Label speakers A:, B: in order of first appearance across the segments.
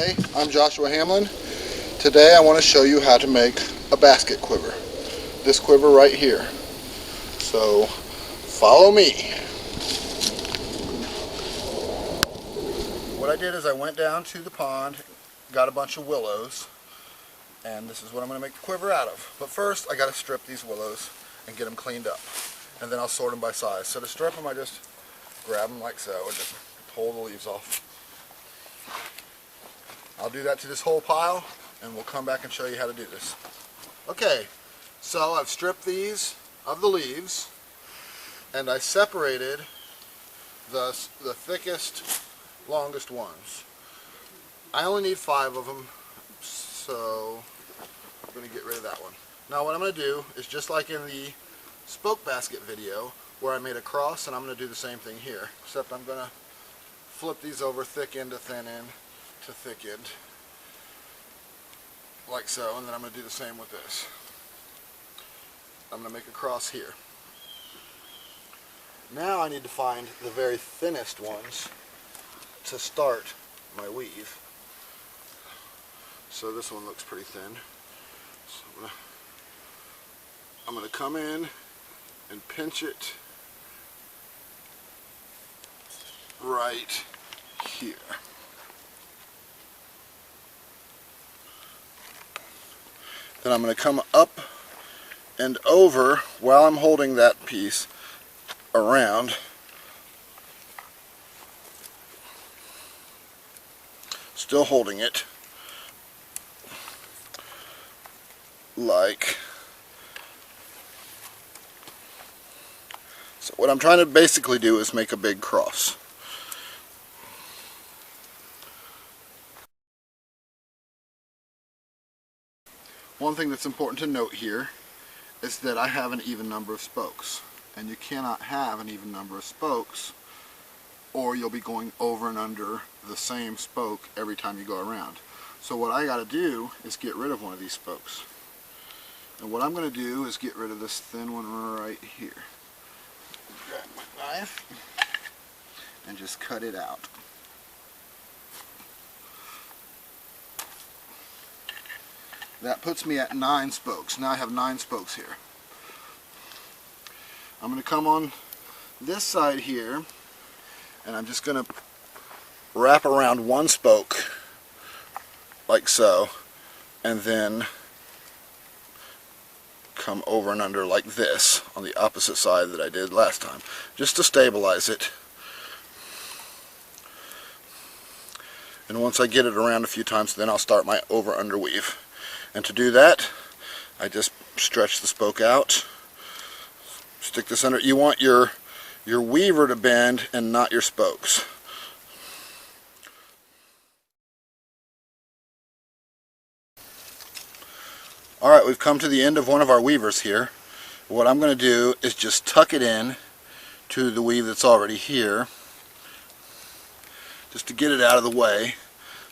A: Hey, I'm Joshua Hamlin. Today I want to show you how to make a basket quiver. This quiver right here. So follow me. What I did is I went down to the pond, got a bunch of willows, and this is what I'm going to make the quiver out of. But first I got to strip these willows and get them cleaned up. And then I'll sort them by size. So to strip them I just grab them like so and just pull the leaves off. I'll do that to this whole pile, and we'll come back and show you how to do this. Okay, so I've stripped these of the leaves, and I separated the thickest, longest ones. I only need 5 of them, so I'm going to get rid of that one. Now what I'm going to do is just like in the spoke basket video, where I made a cross, and I'm going to do the same thing here, except I'm going to flip these over thick end to thin end to thick end, like so, and then I'm going to do the same with this. I'm going to make a cross here. Now I need to find the very thinnest ones to start my weave. So this one looks pretty thin. So I'm going to come in and pinch it right here. Then I'm going to come up and over while I'm holding that piece around, still holding it like so. What I'm trying to basically do is make a big cross. One thing that's important to note here is that I have an even number of spokes, and you cannot have an even number of spokes or you'll be going over and under the same spoke every time you go around. So what I got to do is get rid of one of these spokes, and what I'm going to do is get rid of this thin one right here. Grab my knife and just cut it out. That puts me at 9 spokes. Now I have 9 spokes here. I'm going to come on this side here, and I'm just going to wrap around one spoke like so, and then come over and under like this on the opposite side that I did last time, just to stabilize it. And once I get it around a few times, then I'll start my over-under weave. And to do that, I just stretch the spoke out, stick this under. You want your weaver to bend and not your spokes. Alright, we've come to the end of one of our weavers here. What I'm going to do is just tuck it in to the weave that's already here, just to get it out of the way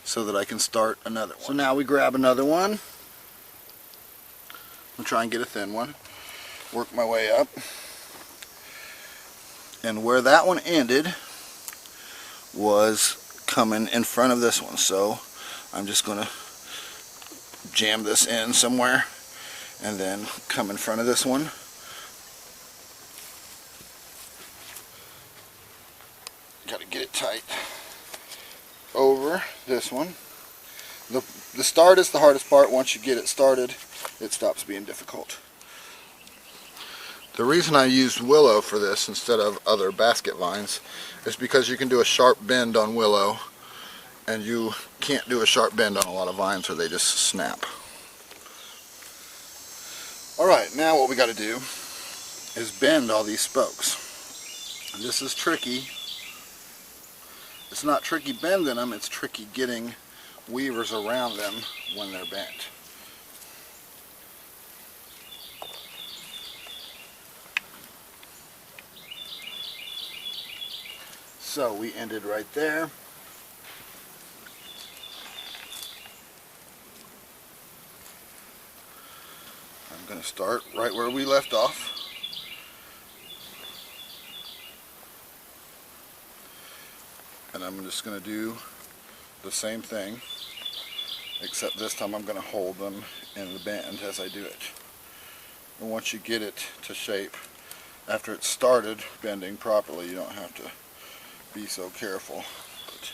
A: so that I can start another one. So now we grab another one. I'm going to try and get a thin one, work my way up, and where that one ended was coming in front of this one, so I'm just going to jam this in somewhere and then come in front of this one. Got to get it tight over this one. The start is the hardest part. Once you get it started, it stops being difficult. The reason I used willow for this instead of other basket vines is because you can do a sharp bend on willow, and you can't do a sharp bend on a lot of vines or they just snap. Alright, now what we got to do is bend all these spokes. This is tricky. It's not tricky bending them, it's tricky getting weavers around them when they're bent. So we ended right there. I'm going to start right where we left off. And I'm just going to do the same thing except this time I'm going to hold them in the band as I do it. And once you get it to shape, after it's started bending properly, you don't have to be so careful. But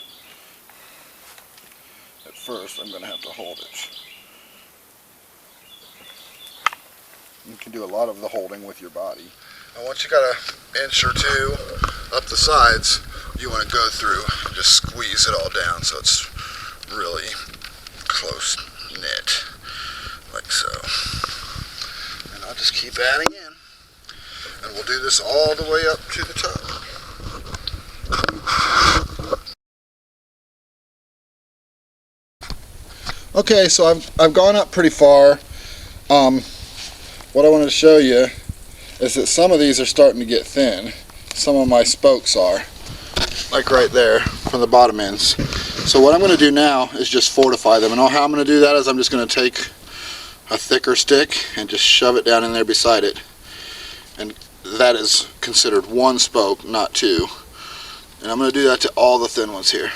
A: at first I'm going to have to hold it. You can do a lot of the holding with your body. And once you got an inch or two up the sides, you want to go through and just squeeze it all down so it's really close knit, like so. And I'll just keep adding in, and we'll do this all the way up to the top. Okay, so I've gone up pretty far. What I wanted to show you is that some of these are starting to get thin. Some of my spokes are, like right there from the bottom ends. So what I'm going to do now is just fortify them, and how I'm going to do that is I'm just going to take a thicker stick and just shove it down in there beside it, and that is considered one spoke, not two. And I'm going to do that to all the thin ones here.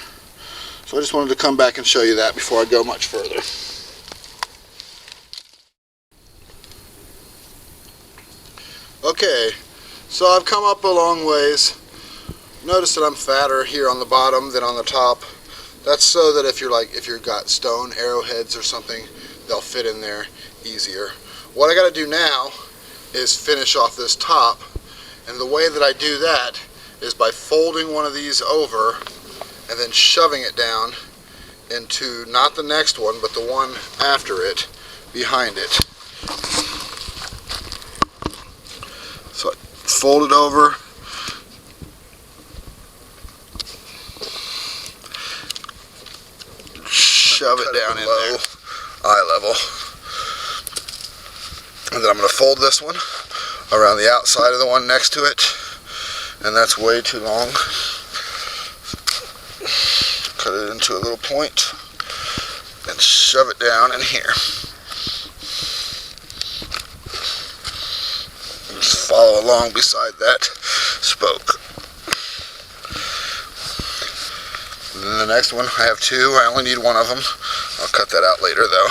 A: So I just wanted to come back and show you that before I go much further. Okay, so I've come up a long ways. Notice that I'm fatter here on the bottom than on the top. That's so that if you've got stone arrowheads or something, they'll fit in there easier. What I got to do now is finish off this top, and the way that I do that is by folding one of these over and then shoving it down into not the next one, but the one after it, behind it. So I fold it over, shove it down in there, eye level, and then I'm going to fold this one around the outside of the one next to it, and that's way too long. Cut it into a little point and shove it down in here. Just follow along beside that spoke. And then the next one, I have two. I only need one of them. I'll cut that out later though.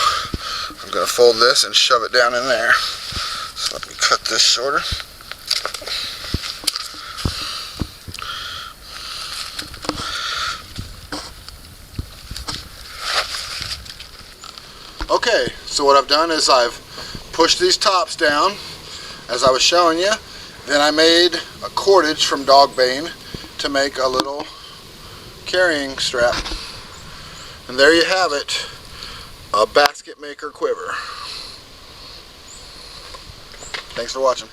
A: I'm going to fold this and shove it down in there. So let me cut this shorter. Okay, so what I've done is I've pushed these tops down as I was showing you. Then I made a cordage from dog bane to make a little carrying strap. And there you have it, a basket maker quiver. Thanks for watching.